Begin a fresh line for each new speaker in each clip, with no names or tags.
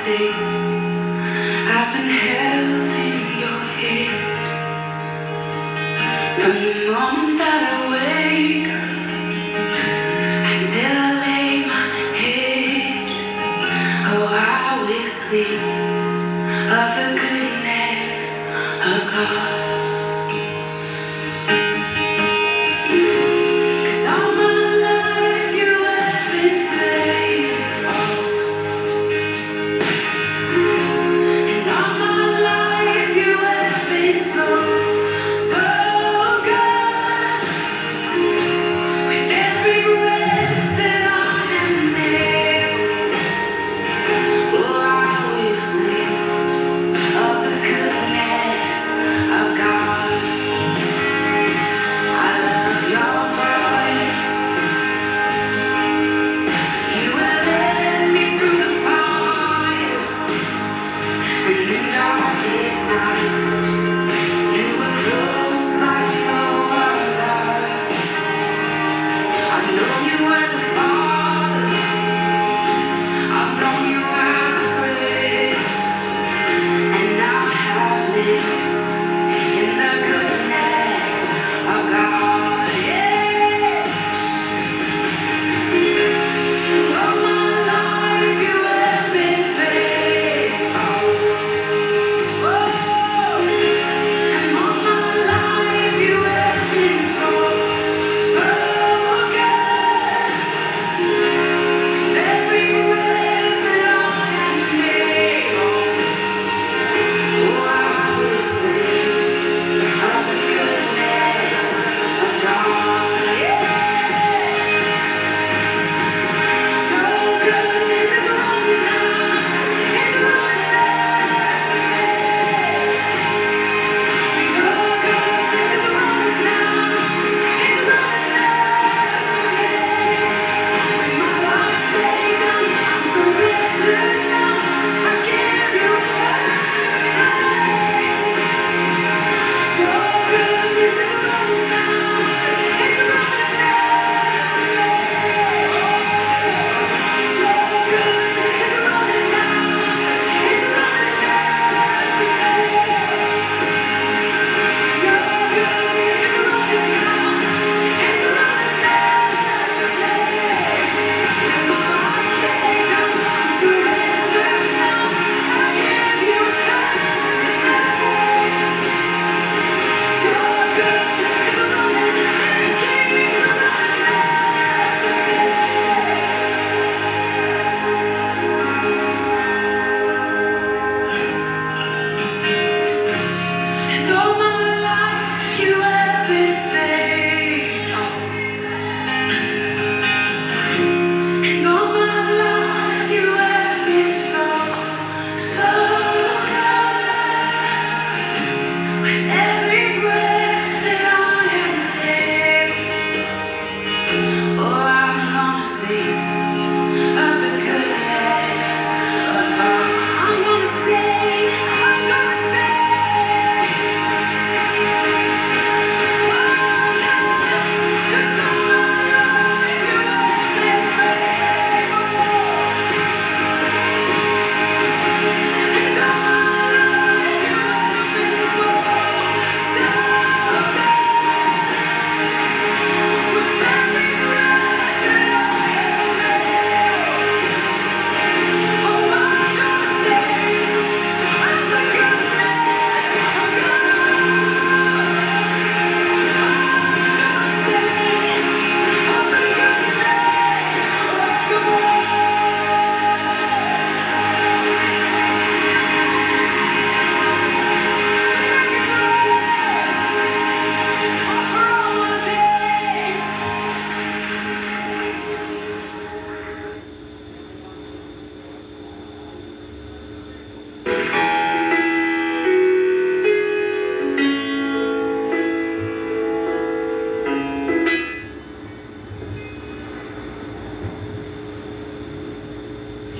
say I've been held in your hand from the moment that I wake up until I lay my head. Oh, I will sing of the goodness of God.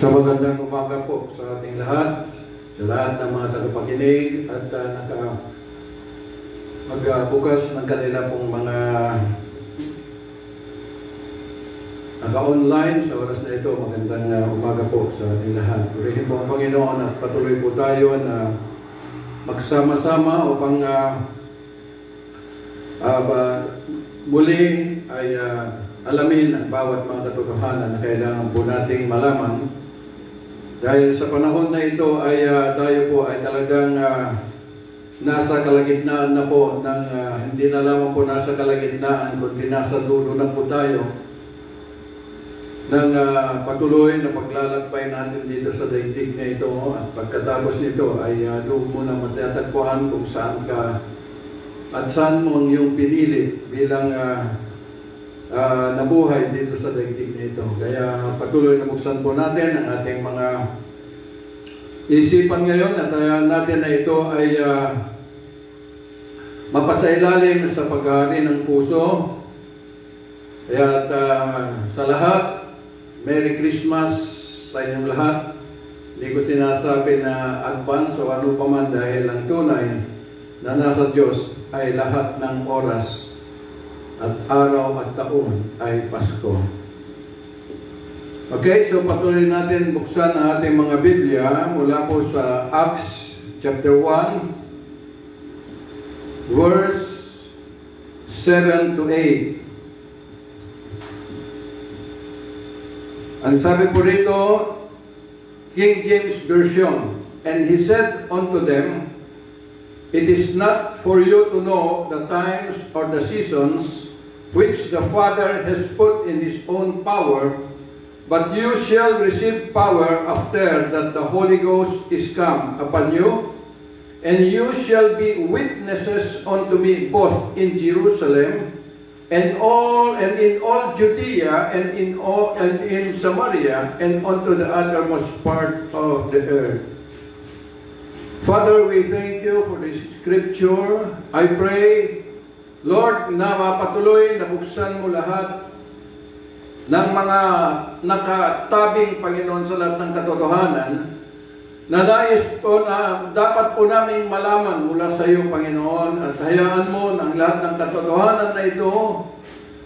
So magandang umaga po sa ating lahat, sa lahat ng mga tagapakinig at magbukas ng kanila pong mga naka-online sa oras na ito, magandang umaga po sa ating lahat. Purihin po ang Panginoon at patuloy po tayo na magsama-sama upang muli ay alamin ang bawat mga katotohanan na kailangan po nating malaman. Dahil sa panahon na ito ay tayo po ay talagang nasa kalagitnaan na po ng hindi na lamang po nasa kalagitnaan kundi nasa dulo na po tayo ng patuloy na paglalakbay natin dito sa daigdig na ito, at pagkatapos nito ay doon muna matatagpuan kung saan ka at saan mo ang iyong pinili bilang nabuhay dito sa daigdig na ito. Kaya patuloy na buksan po natin ang ating mga isipan ngayon at natin na ito ay mapasailalim sa paghahari ng puso. Kaya sa lahat, Merry Christmas sa inyong lahat. Hindi ko sinasabi na advance o ano pa man, dahil ang tunay na nasa Diyos ay lahat ng oras at araw at taon ay Pasko. Okay, so patuloy natin buksan ang ating mga Biblia mula po sa Acts chapter 1 verse 7 to 8. Ang sabi po rito, King James Version, "And he said unto them, It is not for you to know the times or the seasons which the Father has put in his own power, but you shall receive power after that the Holy Ghost is come upon you, and you shall be witnesses unto me both in Jerusalem and in all Judea and in Samaria and unto the uttermost part of the earth." Father, we thank you for this scripture. I pray, Lord, na mapatuloy na buksan mo lahat ng mga nakatabing, Panginoon, sa lahat ng katotohanan na nais po na dapat po namin malaman mula sa iyo, Panginoon, at hayaan mo ng lahat ng katotohanan na ito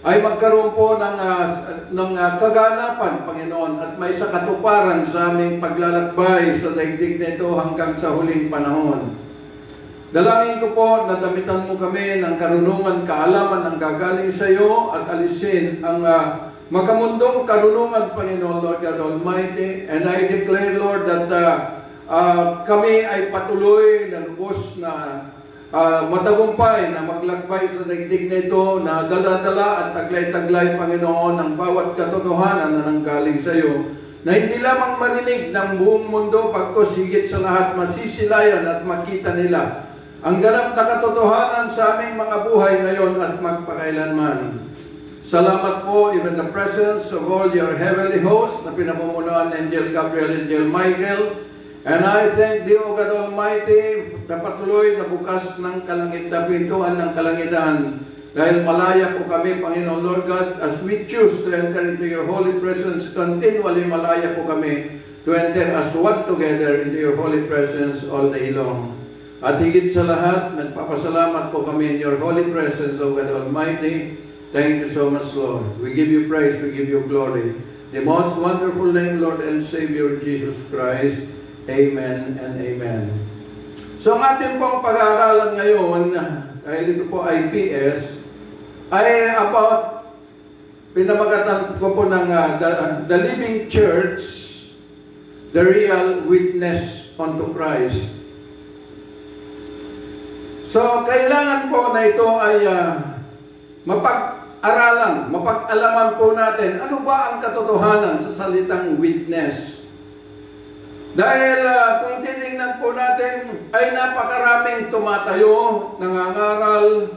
ay magkaroon po ng kaganapan, Panginoon, at may sakatuparan sa aming paglalakbay sa daigdig na ito hanggang sa huling panahon. Dalangin ko po na damitan mo kami ng karunungan, kaalaman ang gagaling sa iyo, at alisin ang makamundong karunungan, Panginoon, Lord God Almighty. And I declare, Lord, that kami ay patuloy na lubos na matagumpay na maglakbay sa daigdig na ito, na dala-dala at taglay-taglay, Panginoon, ang bawat katotohanan na nanggaling sa iyo, na hindi lamang marinig ng buong mundo, pagkos higit sa lahat masisilayan at makita nila ang ganap na katotohanan sa aming mga buhay ngayon at magpakailanman. Salamat po, even the presence of all your heavenly hosts na pinamumunuan ng Angel Gabriel, Angel Michael. And I thank thee, O God Almighty, na patuloy na bukas ng kalangit na pintuan ng kalangitan. Dahil malaya po kami, Panginoon Lord God, as we choose to enter into your holy presence, continually malaya po kami to enter as one together into your holy presence all day long. At higit sa lahat, nagpapasalamat po kami in your holy presence, O God Almighty. Thank you so much, Lord. We give you praise, we give you glory. The most wonderful name, Lord and Savior, Jesus Christ. Amen and amen. So ang ating pong pag-aaralan ngayon, dahil ito po ay PS, ay about, pinamagatan ko po ng the Living Church, the Real Witness unto Christ. So kailangan po na ito ay mapag-aralan, mapag-alaman po natin, ano ba ang katotohanan sa salitang witness? Dahil kung titingnan po natin, ay napakaraming tumatayo, nangangaral,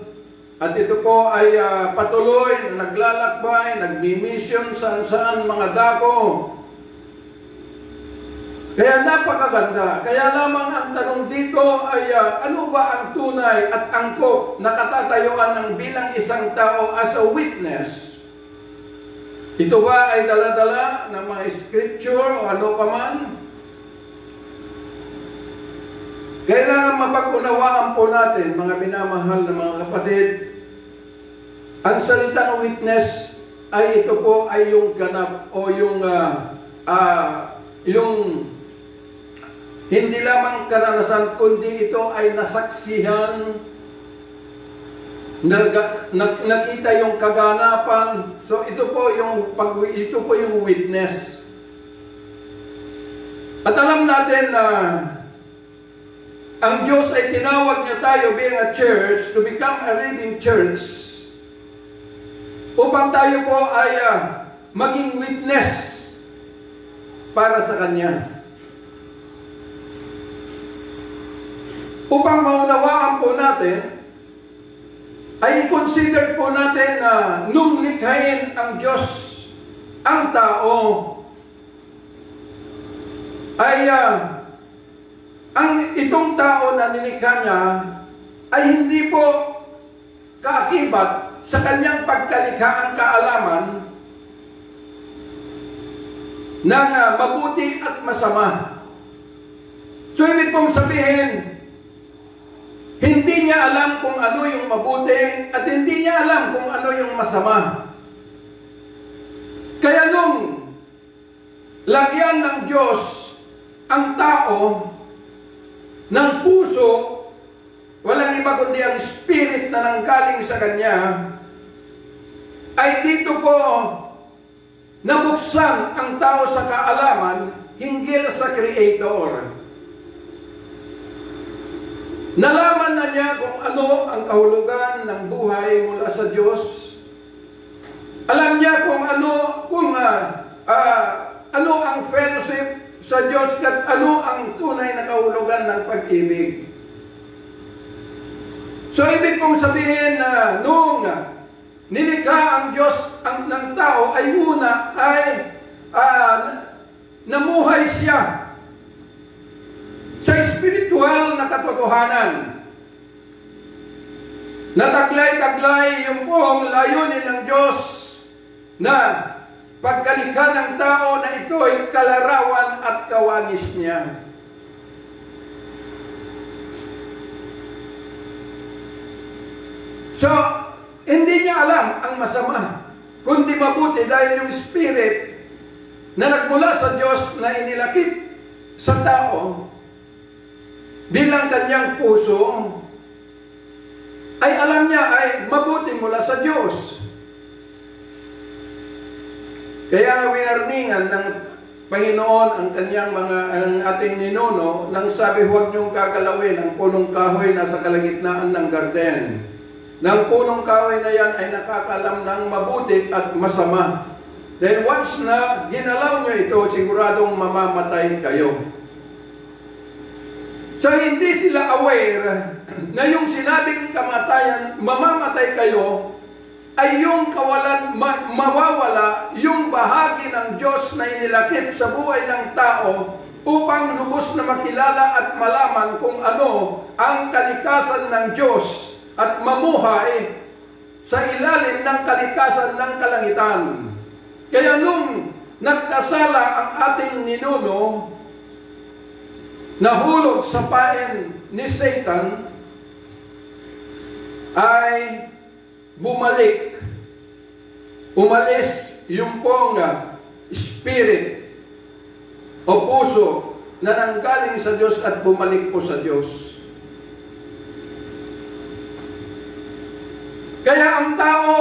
at ito po ay patuloy, naglalakbay, nagmi-mission saan-saan mga dako. Kaya napakaganda. Kaya lamang ang tanong dito ay ano ba ang tunay at angkop na katatayuan ng bilang isang tao as a witness? Ito ba ay dala-dala ng mga scripture o ano pa man? Kailangan mapag-unawaan po natin, mga minamahal na mga kapatid, ang salitang witness ay ito po ay yung ganap o yung hindi lamang karanasan, kundi ito ay nasaksihan, nakita yung kaganapan. So ito po yung witness. At alam natin na ang Diyos ay tinawag niya tayo being a church to become a reading church upang tayo po ay maging witness para sa Kanya. Upang maunawaan po natin, ay i-consider po natin na nung likhain ang Diyos ang tao, ay itong tao na nilikha niya ay hindi po kaakibat sa kanyang pagkalikhaan kaalaman ng mabuti at masama. So ibig pong sabihin, hindi niya alam kung ano yung mabuti at hindi niya alam kung ano yung masama. Kaya nung lagyan ng Diyos ang tao ng puso, walang iba kundi ang spirit na nanggaling sa Kanya, ay dito po nabuksan ang tao sa kaalaman hinggil sa Creator. Nalaman na niya kung ano ang kahulugan ng buhay mula sa Diyos. Alam niya kung ano ang fellowship sa Diyos at ano ang tunay na kahulugan ng pag-ibig. So, ibig kong sabihin na nung nilikha ang Diyos ng tao ay una ay namuhay siya sa espiritual na katotohanan. Nataglay-taglay yung pong layunin ng Diyos na pagkalikha ng tao na ito ay kalarawan at kawanis niya. So, hindi niya alam ang masama, kundi mabuti dahil yung spirit na nagmula sa Diyos na inilakip sa tao bilang kanyang puso, ay alam niya ay mabuti mula sa Diyos. Kaya winarningan ng Panginoon ang ating ninuno nang sabi, huwag niyong kakalawin ang punong kahoy na sa kalagitnaan ng garden. Nang punong kahoy na yan ay nakakalam ng mabuti at masama. Dahil once na ginalaw niyo ito, siguradong mamamatay kayo. So hindi sila aware na yung sinabing kamatayan, mamamatay kayo, ay yung kawalan, mawawala yung bahagi ng Diyos na inilakip sa buhay ng tao upang lubos na makilala at malaman kung ano ang kalikasan ng Diyos at mamuhay sa ilalim ng kalikasan ng kalangitan. Kaya nung nagkasala ang ating ninuno, nahulog sa pain ni Satan, ay umalis yung pong spirit o puso na nanggaling sa Diyos at bumalik po sa Diyos. Kaya ang tao,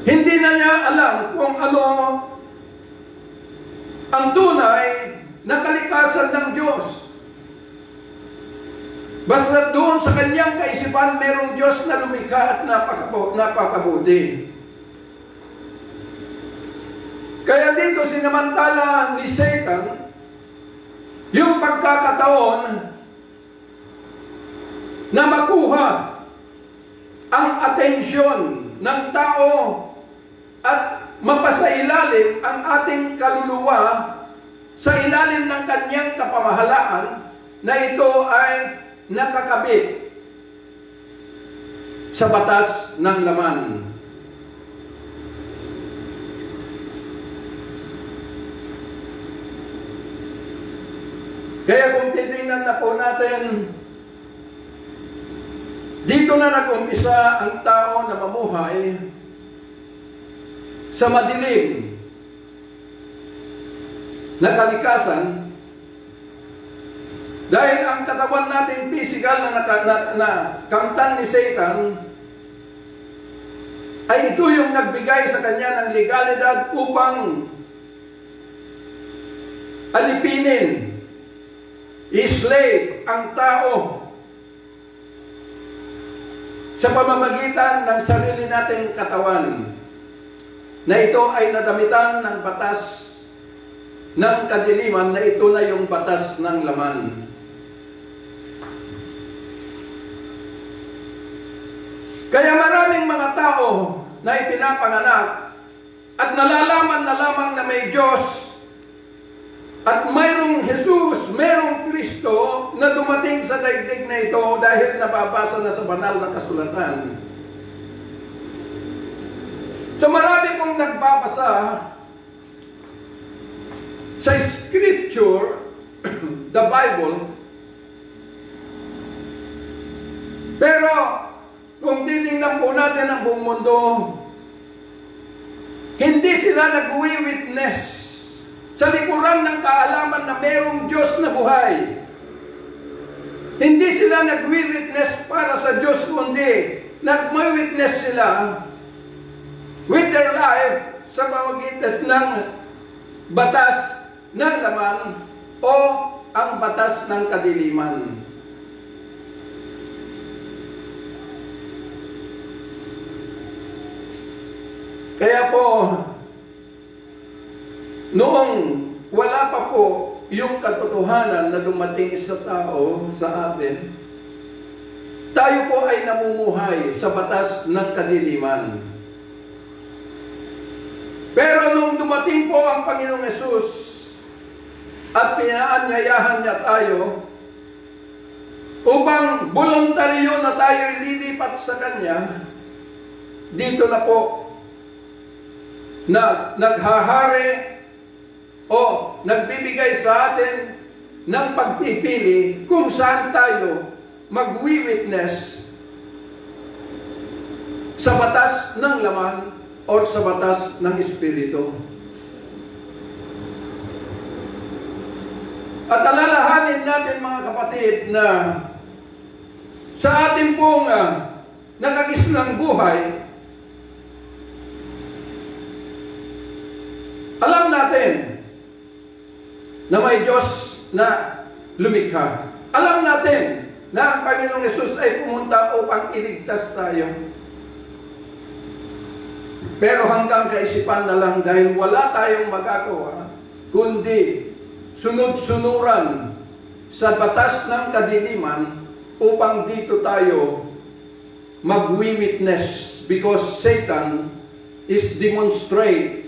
hindi na niya alam kung ano ang tunay na kalikasan ng Diyos. Basta doon sa kanyang kaisipan, merong Diyos na lumikha at napakabuti. Kaya dito sinamantala ni Satan yung pagkakataon na makuha ang atensyon ng tao at mapasailalim ang ating kaluluwa sa ilalim ng kanyang kapamahalaan na ito ay nakakabit sa batas ng laman. Kaya kung titingnan na po natin Dito na nag-umpisa ang tao na mamuhay sa madilim na kalikasan dahil ang katawan natin physical na kamtan ni Satan ay ito yung nagbigay sa kanya ng legalidad upang alipinin, i-slave ang tao sa pamamagitan ng sarili nating katawan na ito ay nadamitan ng batas ng kadiliman na ito na yung batas ng laman. Kaya maraming mga tao na ipinapanganak at nalalaman na lamang na may Diyos at mayroong Jesus, mayroong Kristo na dumating sa daigdig na ito dahil nababasa na sa banal na kasulatan. So marami pong nagbabasa sa Scripture, the Bible, pero kung titingnan po natin ang buong mundo, hindi sila nag-witness sa likuran ng kaalaman na mayroong Diyos na buhay. Hindi sila nag-witness para sa Diyos, kundi nag-witness sila with their life sa pamamagitan ng batas ng laman o ang batas ng kadiliman. Kaya po, noong wala pa po yung katotohanan na dumating sa tao, sa atin, tayo po ay namumuhay sa batas ng kadiliman. Pero nung dumating po ang Panginoong Hesus at pinaanyayahan niya tayo upang voluntaryo na tayo ililipat sa Kanya, dito na po na naghahari o nagbibigay sa atin ng pagpipili kung saan tayo mag-witness sa batas ng laman o sa batas ng Espiritu. At alalahanin natin mga kapatid na sa ating pong nakagisnang buhay, alam natin na may Diyos na lumikha. Alam natin na ang Panginoong Hesus ay pumunta upang iligtas tayo. Pero hanggang kaisipan na lang dahil wala tayong magagawa, kundi sunod-sunuran sa batas ng kadiliman upang dito tayo mag-witness because Satan is demonstrate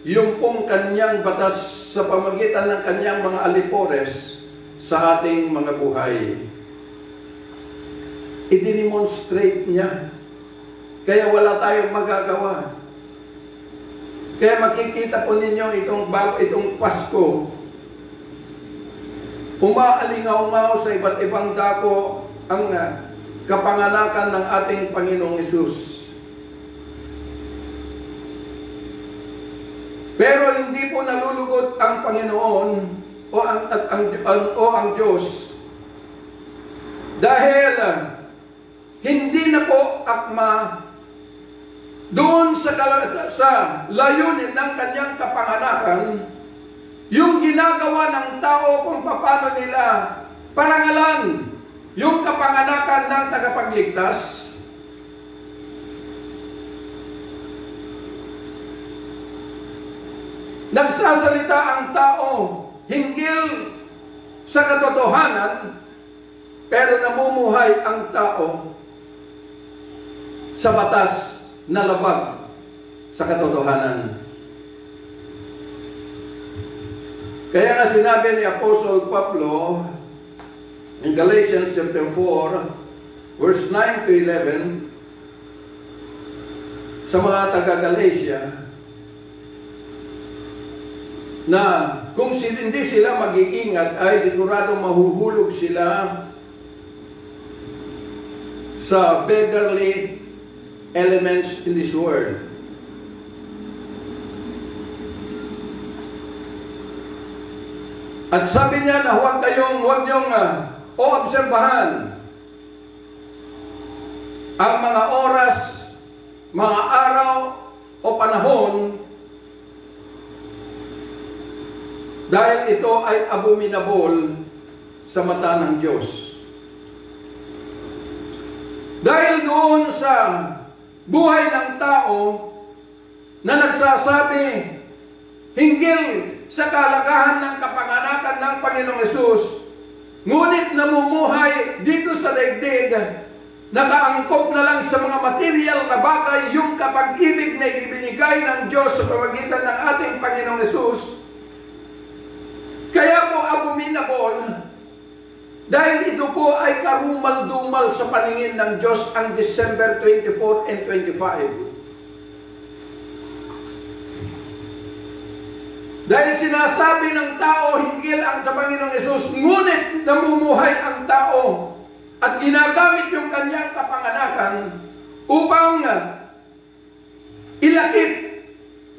yung pong kanyang batas sa pamagitan ng kanyang mga alipores sa ating mga buhay. I-demonstrate niya. Kaya wala tayong magagawa. Kaya makikita po ninyo itong Pasko. Umaalingaw-ngaw sa iba't ibang dako ang kapanganakan ng ating Panginoong Hesus. Pero hindi po nalulugod ang Panginoon o ang Diyos dahil hindi na po akma doon sa layunin ng kanyang kapanganakan yung ginagawa ng tao kung paano nila parangalan yung kapanganakan ng tagapagligtas. Nagsasalita ang tao hinggil sa katotohanan, pero namumuhay ang tao sa batas na labag sa katotohanan. Kaya nga sinabi ni Apostle Pablo in Galatians chapter 4, verse 9 to 11, sa mga taga-Galatia, na kung hindi sila mag-iingat ay siguradong mahuhulog sila sa beggarly elements in this world. At sabi niya na huwag niyong obserbahan ang mga oras, mga araw o panahon dahil ito ay abominable sa mata ng Diyos. Dahil doon sa buhay ng tao na nagsasabi hinggil sa kalagahan ng kapanganakan ng Panginoong Hesus, ngunit namumuhay dito sa daigdig, nakaangkop na lang sa mga material na bagay yung kapag-ibig na ibinigay ng Diyos sa pamagitan ng ating Panginoong Hesus. Kaya po abominable, dahil ito po ay karumal-dumal sa paningin ng Diyos ang December 24 and 25. Dahil sinasabi ng tao hinggil ang sa Panginoong Hesus, ngunit namumuhay ang tao at ginagamit yung kanyang kapanganakan upang ilakip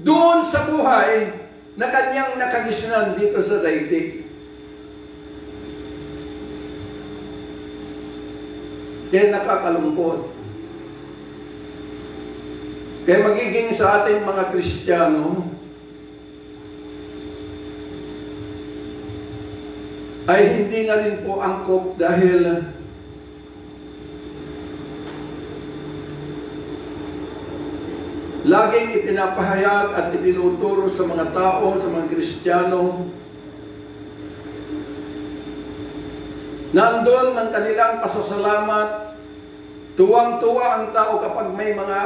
doon sa buhay na kanyang nakagisnan dito sa daigdig. Kaya nakakalungkot. Kaya magiging sa ating mga Kristiyano ay hindi na rin po angkop dahil laging ipinapahayag at itinuturo sa mga tao, sa mga Kristiyano, nandun ng kanilang pasasalamat, tuwang-tuwa ang tao kapag may mga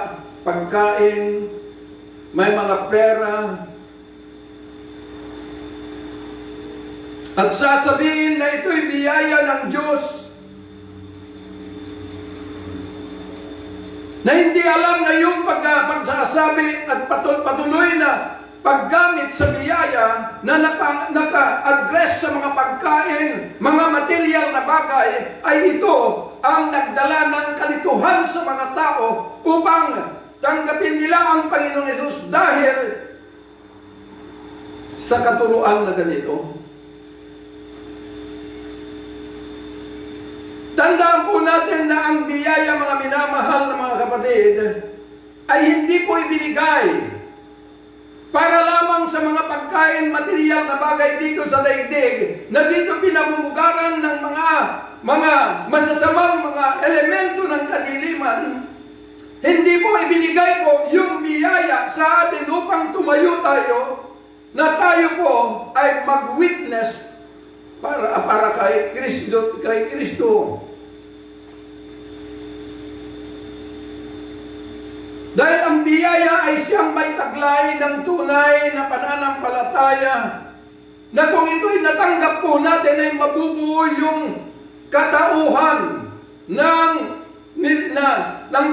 pagkain, may mga pera, at sasabihin na ito'y biyaya ng Diyos, na hindi alam na yung pagsasabi at patuloy na paggamit sa biyaya na naka-address sa mga pagkain, mga material na bagay, ay ito ang nagdala ng kalituhan sa mga tao upang tanggapin nila ang Panginoong Hesus dahil sa katuruan na ganito. Tandaan po natin na ang biyaya, mga minamahal na mga kapatid, ay hindi po ibinigay para lamang sa mga pagkain, material na bagay dito sa daigdig, na dito pinamumugaran ng mga masasamang mga elemento ng kadiliman. Hindi po ibinigay po yung biyaya sa atin upang tumayo tayo, na tayo po ay mag-witness para kay Kristo. Dahil ang biyaya ay siyang may taglay ng tunay na pananampalataya, na kung ito'y natanggap po natin ay mabubuo yung katauhan ng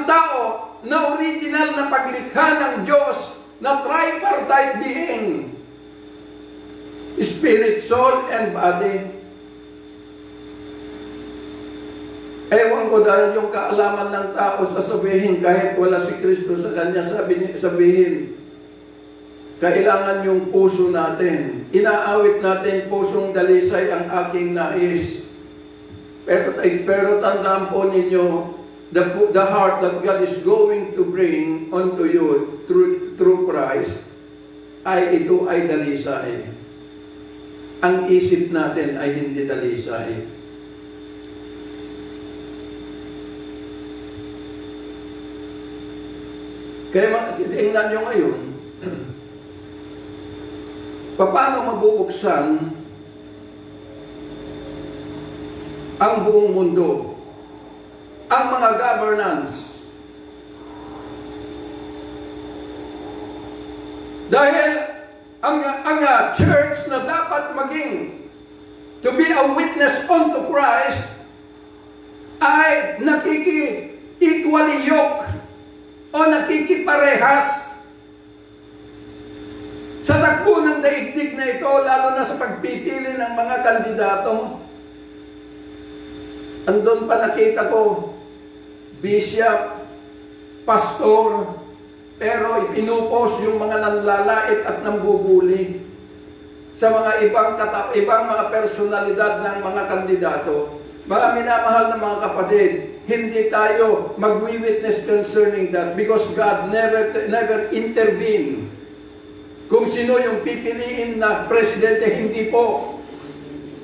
tao na original na paglikha ng Diyos na tripartite being, spirit, soul, and body. Ewan ko dahil yung kaalaman ng tao sasabihin kahit wala si Kristo sa kanya, sabihin, kailangan yung puso natin. Inaawit natin, pusong dalisay ang aking nais. Pero tandaan po ninyo, the heart that God is going to bring unto you through Christ, ito ay dalisay. Ang isip natin ay hindi dalisay. Kaya tingnan nyo ngayon, paano mabubuksan ang buong mundo, ang mga governance. Dahil ang church na dapat maging to be a witness unto Christ ay nakiki-equally yoke o nakikiparehas sa takbo ng daigdig na ito, lalo na sa pagpipili ng mga kandidato. Andun pa nakita ko bishop, pastor, pero ipinupos yung mga nanlalait at nambubuli sa mga ibang mga personalidad ng mga kandidato. Mga minamahal na mga kapatid, hindi tayo mag-witness concerning that because God never intervene. Kung sino yung pipiliin na presidente, hindi po.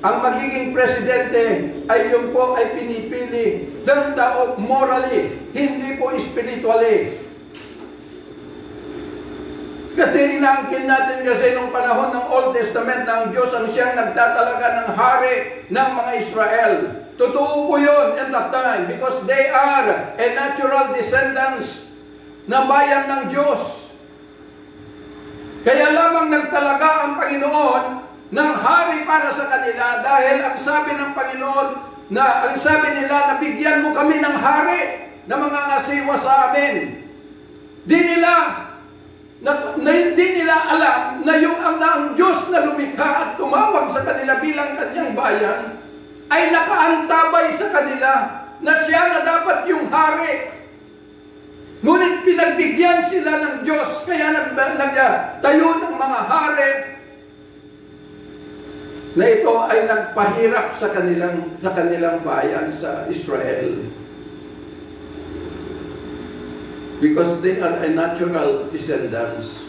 Ang magiging presidente ay yung po ay pinipili ng tao morally, hindi po spiritually. Kasi inaangkin natin kasi nung panahon ng Old Testament na ang Diyos ang siyang nagtatalaga ng hari ng mga Israel. Totoo po yun at that time because they are a natural descendants na bayan ng Diyos. Kaya lamang nagtalaga ang Panginoon ng hari para sa kanila dahil ang sabi ng Panginoon na ang sabi nila na bigyan mo kami ng hari na mangangasiwa sa amin. Hindi nila alam na yung ang Diyos na lumikha at tumawag sa kanila bilang kanyang bayan ay nakaantabay sa kanila na siya na dapat yung hari. Ngunit pinagbigyan sila ng Diyos kaya nagtayo ng mga hari na ito ay nagpahirap sa kanilang bayan sa Israel. Because they are a natural descendants.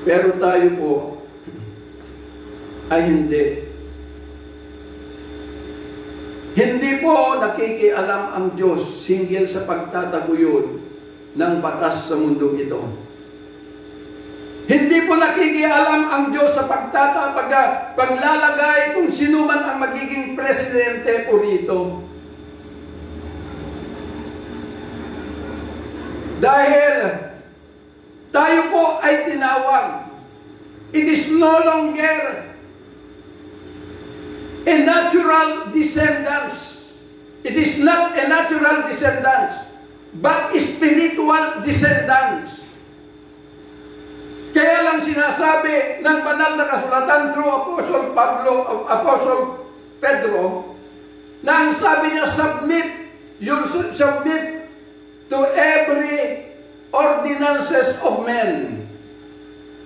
Pero tayo po ay hindi. Hindi po nakikialam ang Diyos hinggil sa pagtataguyod ng batas sa mundong ito. Hindi po nakikialam ang Diyos sa paglalagay kung sino man ang magiging presidente po rito. Dahil tayo po ay tinawag. It is no longer a natural descendants. It is not a natural descendants, but spiritual descendants. Kaya lang sinasabi ng banal na kasulatan through Apostle Pedro, na ang sabi niya, submit to every ordinances of men.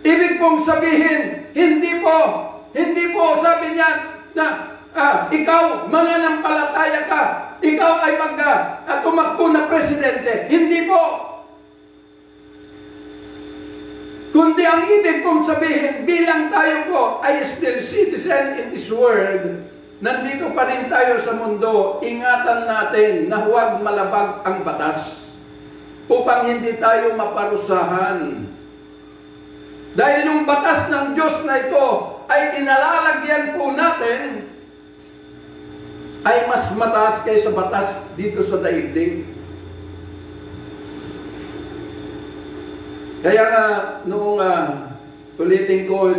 Ibig pong sabihin, hindi po sabi niya na ikaw mananampalataya ka, ikaw ay tumakbo na presidente. Hindi po. Kundi ang ibig pong sabihin, bilang tayo po ay still citizen in this world, nandito pa rin tayo sa mundo, ingatan natin na huwag malabag ang batas upang hindi tayo maparusahan. Dahil yung batas ng Diyos na ito ay kinalalagyan po natin ay mas mataas kaysa batas dito sa daigdig. Kaya nga, ulitin ko,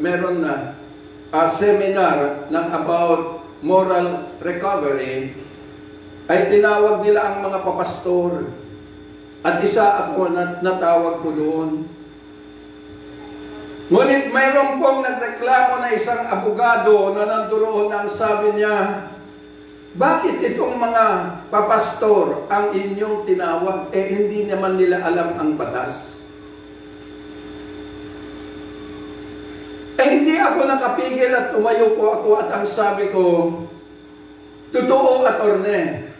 meron na seminar ng about moral recovery, ay tinawag nila ang mga papastor. At isa ako natawag ko doon. Ngunit mayroon pong nagreklamo na isang abogado na nanduroon ang sabi niya, bakit itong mga papastor ang inyong tinawag? Hindi naman nila alam ang batas. Hindi ako nakapigil at tumayo po ako at ang sabi ko, totoo, attorney.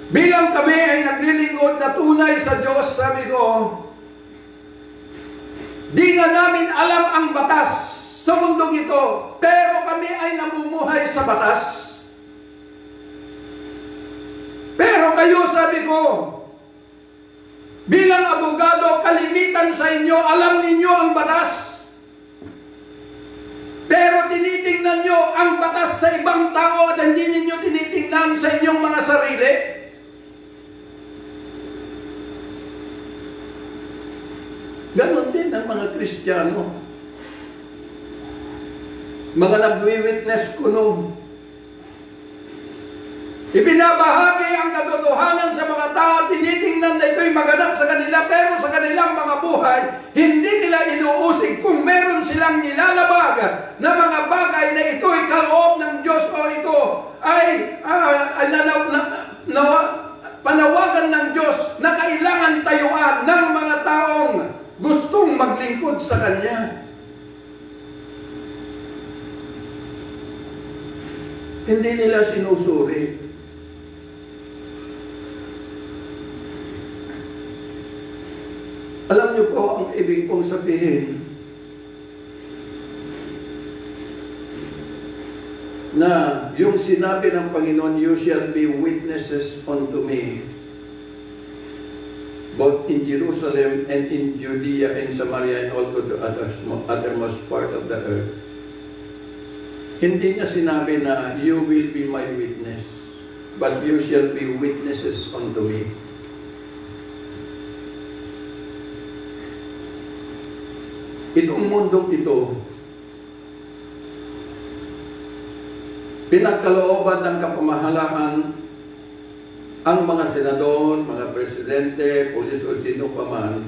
Bilang kami ay naglilingkod na tunay sa Diyos, sabi ko, di nga namin alam ang batas sa mundong ito, pero kami ay namumuhay sa batas. Pero kayo, sabi ko, bilang abogado, kalimitan sa inyo, alam ninyo ang batas. Pero tinitingnan nyo ang batas sa ibang tao at hindi ninyo tinitingnan sa inyong mga sarili. Ganon din ang mga Kristiyano. Mga nagwi-witness kuno. Ibinabahagi ang katotohanan sa mga tao, tinitingnan na ito'y maganap sa kanila, pero sa kanilang mga buhay, hindi nila inuusig kung meron sila silang nilalabag na mga bagay na ito'y kaloob ng Diyos o ito ay panawagan ng Diyos na kailangan tayuan ng mga taong gustong maglingkod sa Kanya. Hindi nila sinusuri. Alam niyo po ang ibig pong sabihin na yung sinabi ng Panginoon, "You shall be witnesses unto me, both in Jerusalem and in Judea and Samaria and also the uttermost part of the earth." Hindi niya sinabi na, "You will be my witness, but you shall be witnesses unto me." Itong mundong ito, pinagkalooban ng kapamahalaan ang mga senador, mga presidente, pulis o sino pa man,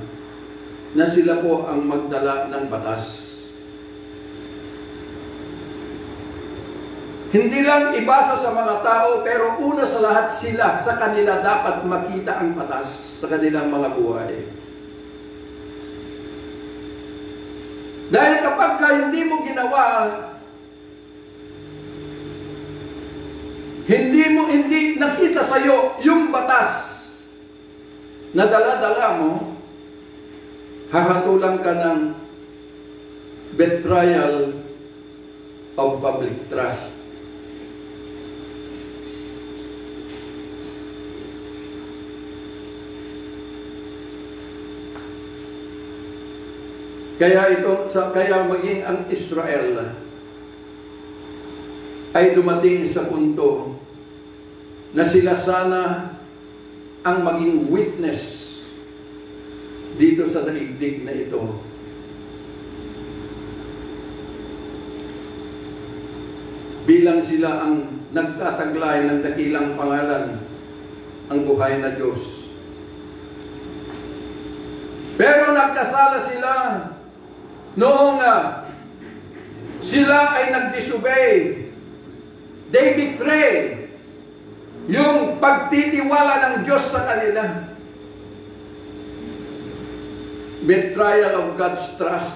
na sila po ang magdala ng batas. Hindi lang ibasa sa mga tao, pero una sa lahat sila, sa kanila dapat makita ang batas sa kanilang mga buhay. Dahil kapag hindi mo ginawa, hindi nakita sa iyo yung batas na dala-dala mo, hahatulan ka ng betrayal of public trust. Kaya maging ang Israel ay dumating sa punto na sila sana ang maging witness dito sa daigdig na ito. Bilang sila ang nagtataglay ng dakilang pangalan, ang buhay na Diyos. Pero nagkasala sila noong sila ay nag-disobey. They betray yung pagtitiwala ng Diyos sa kanila. Betrayal of God's trust.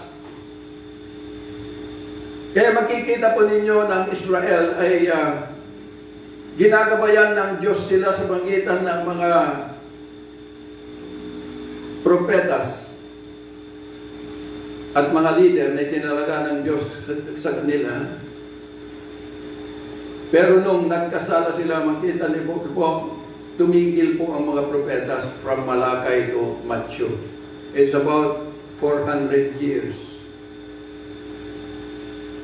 Kaya makikita po ninyo ng Israel ay ginagabayan ng Diyos sila sa pagitan ng mga propetas at mga leader na tinalaga ng Diyos sa kanila. Pero nung nagkasala sila, makita niyo po, tumigil po ang mga propetas from Malakay to Matthew. It's about 400 years.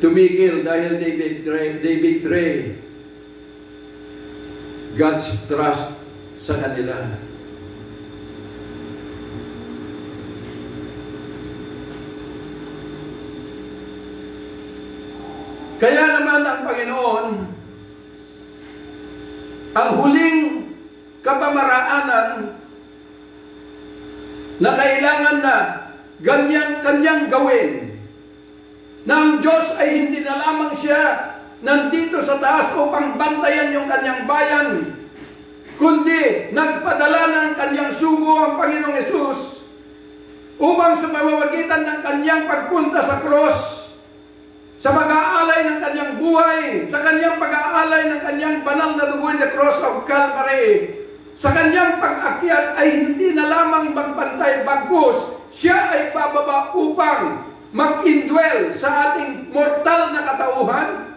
Tumigil dahil they betray God's trust sa kanila. Kaya naman ang Panginoon, ang huling kapamaraanan na kailangan na kanyang gawin, na ang Diyos ay hindi na lamang siya nandito sa taas upang bantayan yung kanyang bayan, kundi nagpadala ng kanyang sugo ang Panginoong Hesus upang sa pamamagitan ng kanyang pagpunta sa cross, sa pag-aalay ng kanyang buhay, sa kanyang pag-aalay ng kanyang banal na dugo in the cross of Calvary, sa kanyang pag-akyat ay hindi na lamang magbantay, bagkus siya ay bababa upang mag-indwell sa ating mortal na katauhan,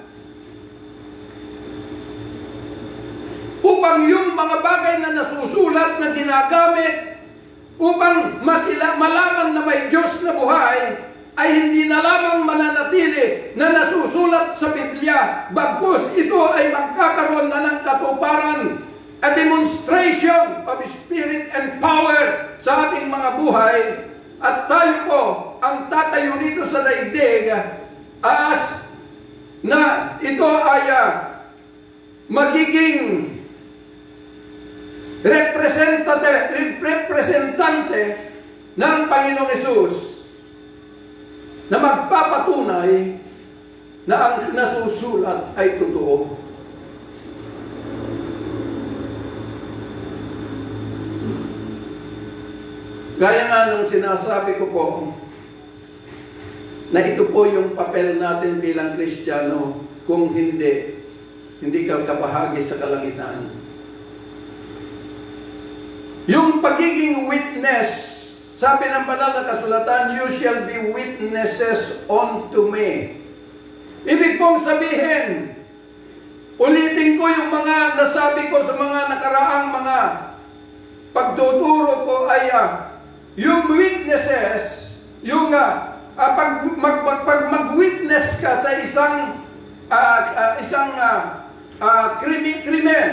upang yung mga bagay na nasusulat na ginagamit upang malaman na may Diyos na buhay ay hindi na lamang mananatili na nasusulat sa Biblia, bagkus ito ay magkakaroon na ng katuparan, a demonstration of Spirit and power sa ating mga buhay, at tayo po ang tatayo dito sa daigdig as na ito ay magiging representante ng Panginoong Hesus. na magpapatunay na ang nasusulat ay totoo. Gaya nga nung sinasabi ko po, na ito po yung papel natin bilang Kristiyano, kung hindi ka kapahagi sa kalangitan. Yung pagiging witness, sabi ng banal na kasulatan, you shall be witnesses unto me. Ibig pong sabihin, ulitin ko yung mga nasabi ko sa mga nakaraang mga pagtuturo ko ay yung witnesses, yung pag mag-witness ka sa isang krimen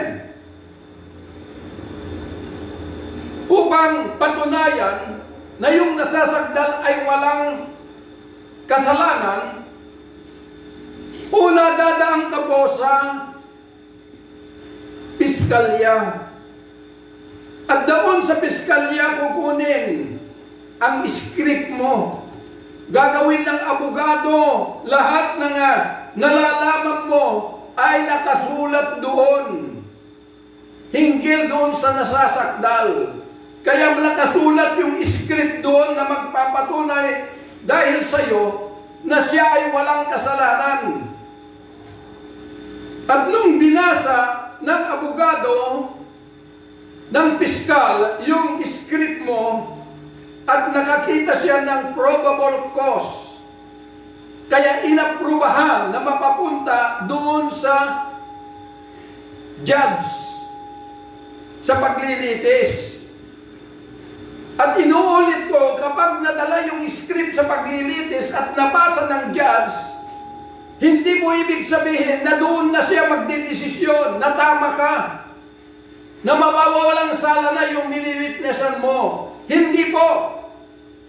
upang patunayan na yung nasasakdal ay walang kasalanan, una dadaan ka po sa piskalya. At doon sa piskalya kukunin ang script mo. Gagawin ng abogado, lahat ng nalalaman mo ay nakasulat doon. Hinggil doon sa nasasakdal. Kaya nakasulat yung script doon na magpapatunay dahil sa iyo na siya ay walang kasalanan. At nung binasa ng abogado, ng piskal, yung script mo, at nakakita siya ng probable cause, kaya inaprubahan na mapapunta doon sa judge sa paglilitis. At inuulit ko, kapag nadala yung script sa paglilitis at nabasa ng judge, hindi mo ibig sabihin na doon na siya magdidesisyon, na tama ka, na mawawalang sala na yung miniwitnessan mo. Hindi po.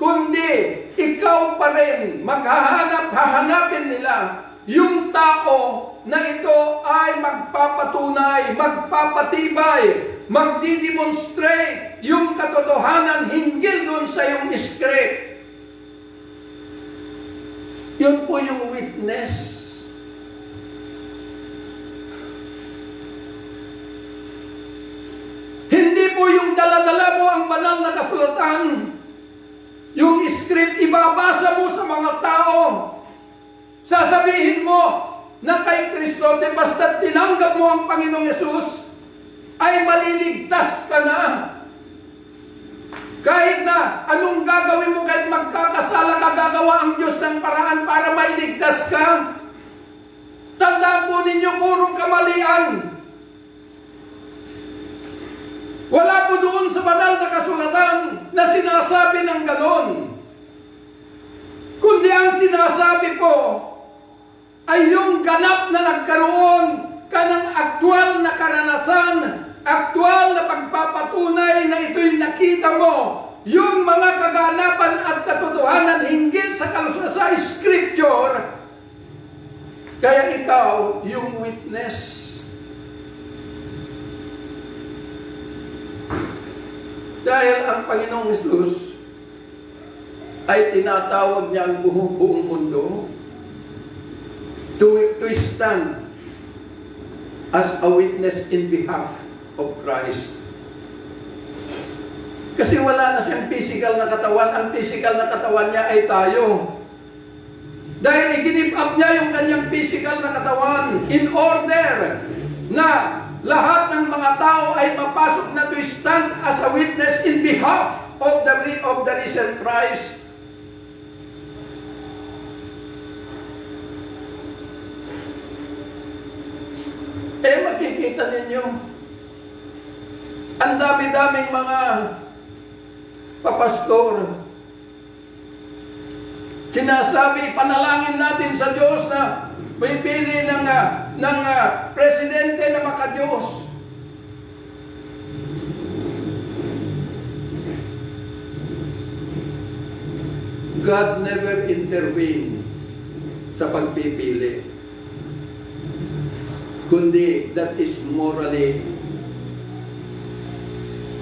Kundi, ikaw pa rin, hahanapin nila yung tao na ito ay magpapatunay, magpapatibay, magdidemonstrate yung katotohanan hinggil doon sa iyong script. Yun po yung witness. Hindi po yung dala-dala mo ang banal na kasulatan. Yung script, ibabasa mo sa mga tao. Sasabihin mo na kay Kristo, basta tinanggap mo ang Panginoong Yesus, ay maliligtas ka na. Kahit na anong gagawin mo, kahit magkakasala ka, gagawa ang Diyos ng paraan para mailigtas ka. Tandaan po ninyo, puro kamalian. Wala po doon sa banal na kasulatan na sinasabi ng ganon. Kundi ang sinasabi po ay yung ganap na nagkaroon ka ng aktwal na karanasan, aktwal na pagpapatunay na ito'y nakita mo, yung mga kaganapan at katotohanan hinggil sa Scripture, kaya ikaw yung witness. Dahil ang Panginoong Hesus ay tinatawag niya ang buong mundo to stand as a witness in behalf of Christ. Kasi wala na siyang physical na katawan. Ang physical na katawan niya ay tayo. Dahil i-give up niya yung kanyang physical na katawan in order na lahat ng mga tao ay mapasok na to stand as a witness in behalf of the risen Christ. Makikita ninyo, ang dami-daming mga papastor. Sinasabi, panalangin natin sa Diyos na may pili ng presidente na maka-Diyos. God never intervene sa pagpipili. Kundi that is morally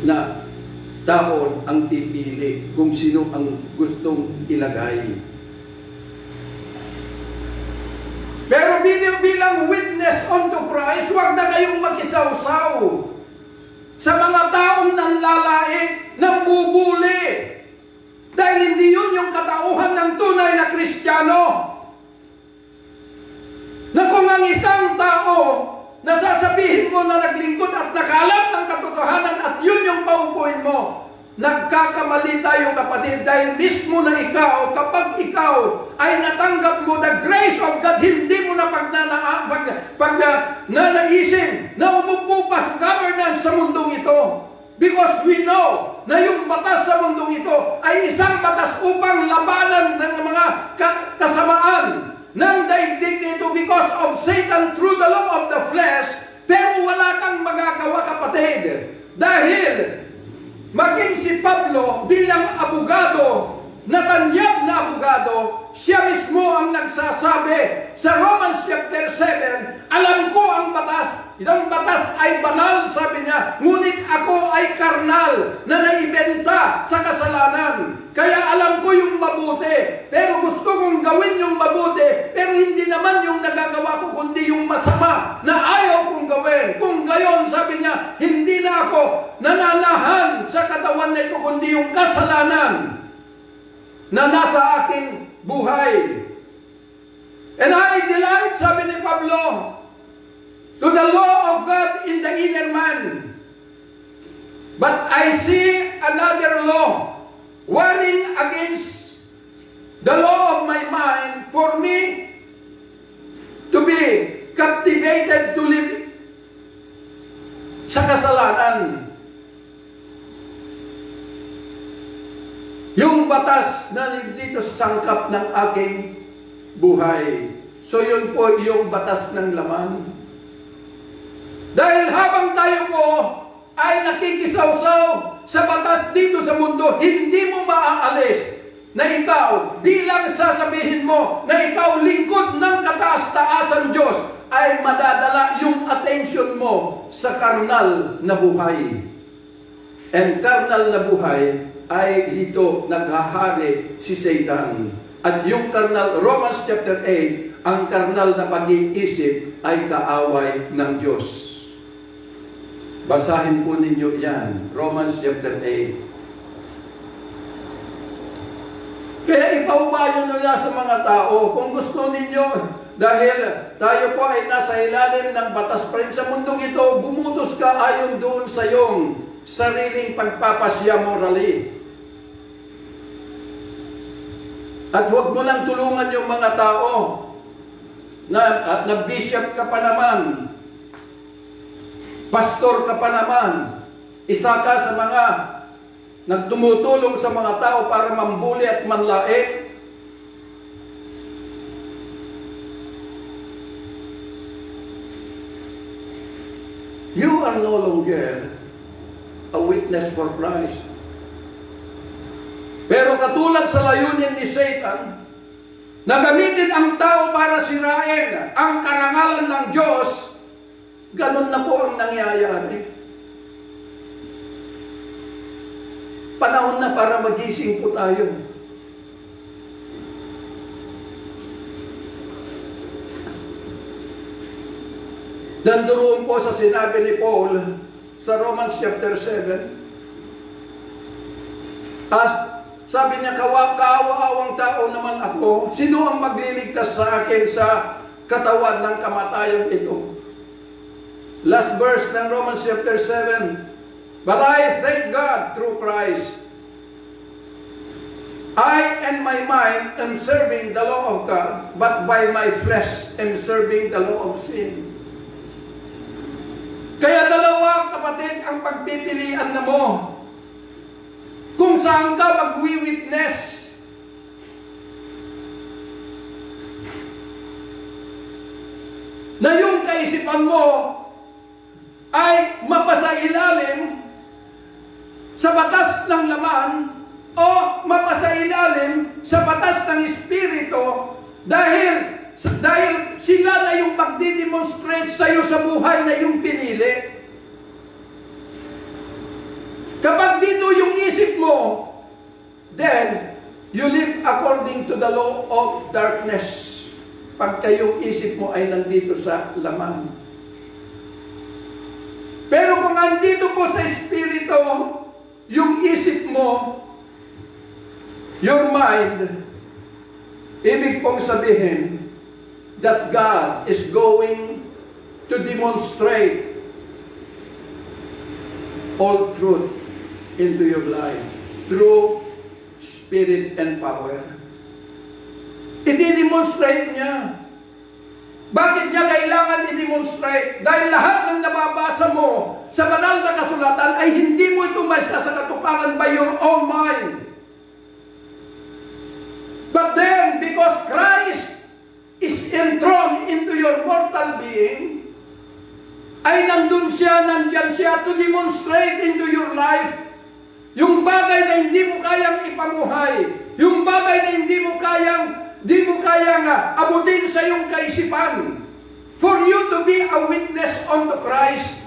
na tao ang pipili kung sino ang gustong ilagay. Pero bilang witness unto Christ, huwag na kayong makisawsaw sa mga taong nanlalait, nambubuli. Dahil hindi yun yung katauhan ng tunay na Kristiyano. Na kung ang isang tao na sasabihin mo na naglingkod at nakalam ng katotohanan at yun yung paupuin mo, nagkakamali tayo kapatid, dahil mismo na ikaw, kapag ikaw ay natanggap mo the grace of God, hindi mo na nanaisin na umupo pa sa governance sa mundong ito. Because we know na yung batas sa mundong ito ay isang batas upang labanan ng mga kasamaan ng daigdig nito because of Satan through the law of the flesh, pero wala kang magagawa kapatid. Dahil maging si Pablo bilang abogado, natanyag na abogado, siya mismo ang nagsasabi sa Romans chapter 7, alam ko ang batas. Ang batas ay banal, sabi niya, ngunit ako ay karnal na naibenta sa kasalanan. Kaya alam ko yung mabuti, pero gusto kong gawin yung mabuti, pero hindi naman yung nagagawa ko, kundi yung masama na ayaw kong gawin. Kung gayon, sabi niya, hindi na ako nananahan sa katawan na ito, kundi yung kasalanan na nasa aking buhay. And I delight, sabi ni Pablo, to the law of God in the inner man. But I see another law, warring against the law of my mind, for me to be captivated to live sa kasalanan. Yung batas na dito sa sangkap ng aking buhay. So yun po yung batas ng laman. Dahil habang tayo po ay nakikisawsaw sa batas dito sa mundo, hindi mo maaalis na ikaw, di lang sasabihin mo na ikaw lingkod ng kataas-taasan Diyos, ay madadala yung attention mo sa karnal na buhay. And karnal na buhay ay dito naghahari si Satan. At yung karnal, Romans chapter 8, ang karnal na pag-iisip ay kaaway ng Diyos. Basahin po ninyo yan, Romans chapter 8. Kaya ipaubayo nyo sa mga tao, kung gusto ninyo, dahil tayo po ay nasa ilalim ng batas pa rin sa mundong ito, bumutos ka ayon doon sa iyong sariling pagpapasya morally. At huwag mo lang tulungan yung mga tao na bishop ka pa naman, pastor ka pa naman, isa ka sa mga nagtumutulong sa mga tao para mambuli at manlait. You are no longer a witness for Christ. Pero katulad sa layunin ni Satan, na gamitin ang tao para sirain ang karangalan ng Diyos, ganun na po ang nangyayari. Panahon na para magising po tayo. Nandoon po sa sinabi ni Paul sa Romans chapter 7. Sabi niya, kaawang tao naman ako. Sino ang magliligtas sa akin sa katawan ng kamatayan ito? Last verse ng Romans chapter 7. But I thank God through Christ. I and my mind am serving the law of God, but by my flesh am serving the law of sin. Kaya dalawa, kapatid, ang pagpipilian na mo. Kung saan ka magwi-witness. Na yung kaisipan mo ay mapasailalim sa batas ng laman o mapasailalim sa batas ng Espiritu dahil sila na yung magdidemonstrate sa iyo sa buhay na yung pinili. Kapag dito yung isip mo, then you live according to the law of darkness. pagka yung isip mo ay nandito sa laman. Pero kung nandito po sa Espiritu, yung isip mo, your mind, ibig pong sabihin that God is going to demonstrate all truth into your life through Spirit and power. I-demonstrate niya. Bakit niya kailangan i-demonstrate? Dahil lahat ng nababasa mo sa banal na kasulatan ay hindi mo ito maisa sa katuparan by your own mind. But then, because Christ is enthroned into your mortal being, ay nandun siya, nandyan siya to demonstrate into your life yung bagay na hindi mo kayang ipamuhay, yung bagay na hindi mo kayang abutin sa iyong kaisipan. For you to be a witness unto Christ.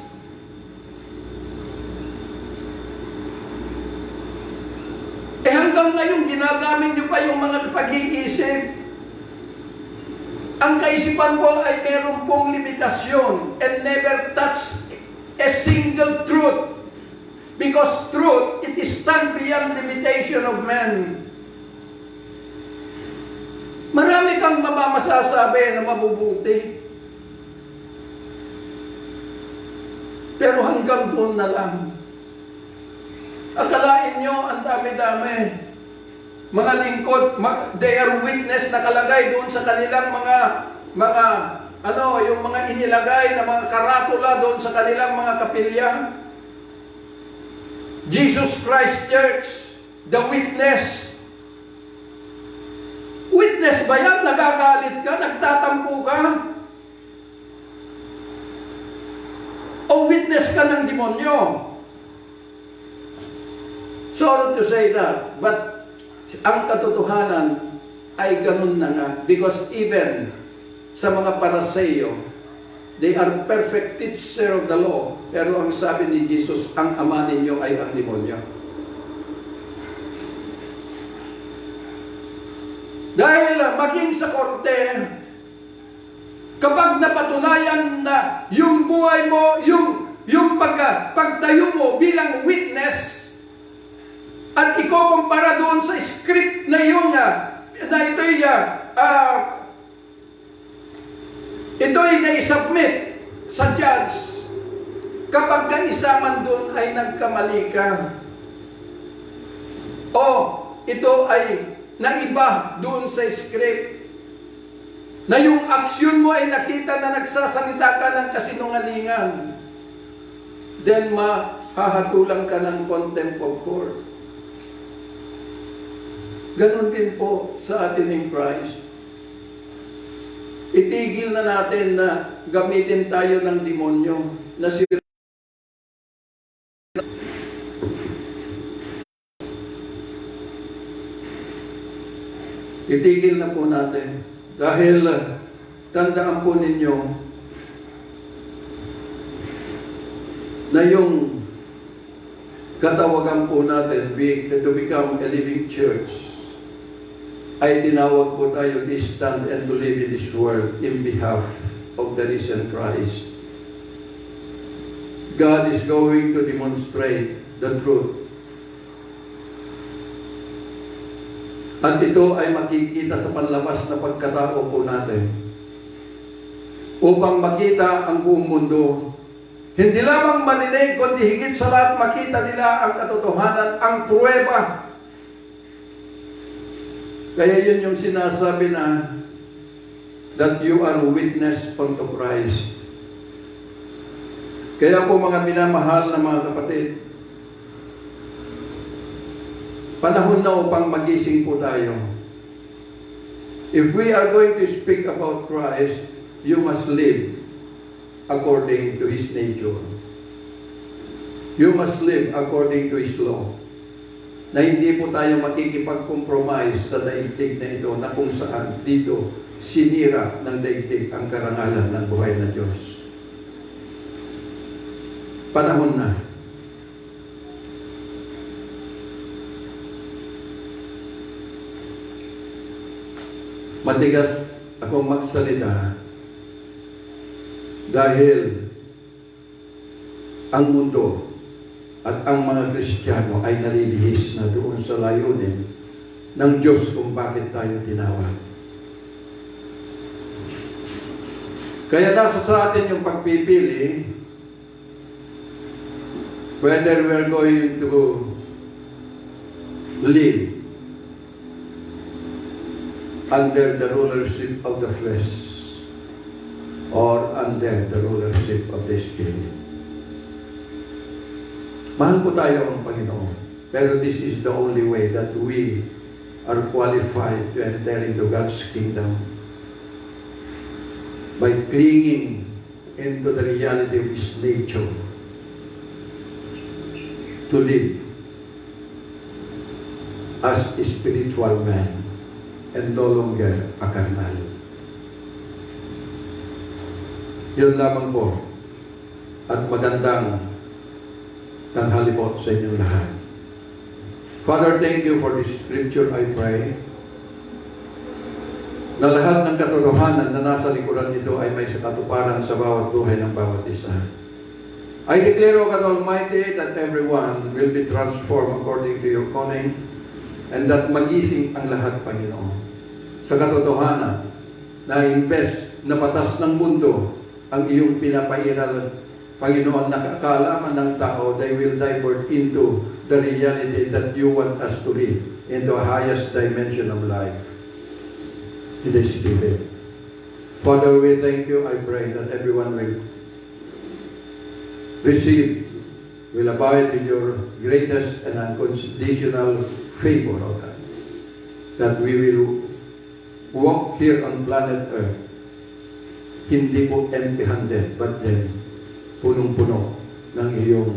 Hanggang ngayon, ginagamit niyo pa yung mga pag-iisip. Ang kaisipan po ay meron pong limitasyon and never touch a single truth. Because truth, it is stand beyond limitation of man. Marami kang masasabi na mabubuti. Pero hanggang doon na lang. Akalain nyo, ang dami-dami. Mga lingkod, they are witness nakalagay doon sa kanilang yung mga inilagay na mga karatula doon sa kanilang mga kapilya. Jesus Christ Church, the witness. Witness ba yan? Nagagalit ka? Nagtatampo ka? O witness ka ng demonyo? Sorry to say that, but ang katotohanan ay ganun na nga. Because even sa mga Paraseyo, they are perfect teacher of the law. Pero ang sabi ni Jesus, ang ama ninyo ay ang demonyo. Dahil maging sa korte, kapag napatunayan na yung buhay mo, yung pagtayo mo bilang witness, at ikukumpara doon sa script na yun ito'y na-submit sa judge, kapag ka-isa man doon ay nagkamali ka, o ito ay naiba doon sa script, na yung aksyon mo ay nakita na nagsasalita ka ng kasinungalingan, then mahahatulan ka ng contempt of court. Ganon din po sa atin in Christ. Itigil na natin na gamitin tayo ng demonyo na itigil na po natin. Dahil tandaan po ninyo na yung katawagan po natin to become a living church ay tinawag po tayo to stand and to live in this world in behalf of the risen Christ. God is going to demonstrate the truth. At ito ay makikita sa panlabas na pagkatao po natin. Upang makita ang buong mundo. Hindi lamang marinig, kundi higit sa lahat makita nila ang katotohanan, ang pruweba. Kaya yun yung sinasabi na that you are a witness unto Christ. Kaya po mga minamahal na mga kapatid, panahon na upang magising po tayo. If we are going to speak about Christ, you must live according to His nature. You must live according to His law. Na hindi po tayo makikipag-compromise sa daigdig na ito na kung saan dito sinira ng daigdig ang karangalan ng buhay na Diyos. Panahon na. Matigas akong magsalita dahil ang mundo at ang mga Kristiyano ay nalilihis na doon sa layunin ng Diyos kung bakit tayo tinawag. Kaya nasa sa atin yung pagpipili whether we're going to live under the rulership of the flesh or under the rulership of the Spirit. Mahal po tayo ang Panginoon. Pero this is the only way that we are qualified to enter into God's kingdom by clinging into the reality of His nature to live as a spiritual man and no longer a carnal. Yun lamang po. At magandang tanghali po sa inyong lahat. Father, thank you for this scripture, I pray, na lahat ng katotohanan na nasa likuran nito ay may katuparan sa bawat buhay ng bawat isa. I declare, O God Almighty, that everyone will be transformed according to your calling, and that magising ang lahat, Panginoon, sa katotohanan na imbes na batas ng mundo ang iyong pinapairal, Panginoon, nakakalaman ng tao, they will divert into the reality that you want us to live into a highest dimension of life in the Spirit. Father, we thank you. I pray that everyone will receive, will abide in your greatest and unconditional favor, O God. That we will walk here on planet Earth, hindi po empty-handed, but then punong-puno ng iyong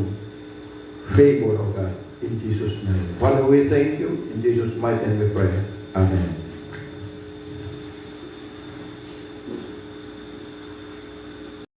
favor, O God, in Jesus' name. Father, we thank you. In Jesus' mighty name we pray. Amen.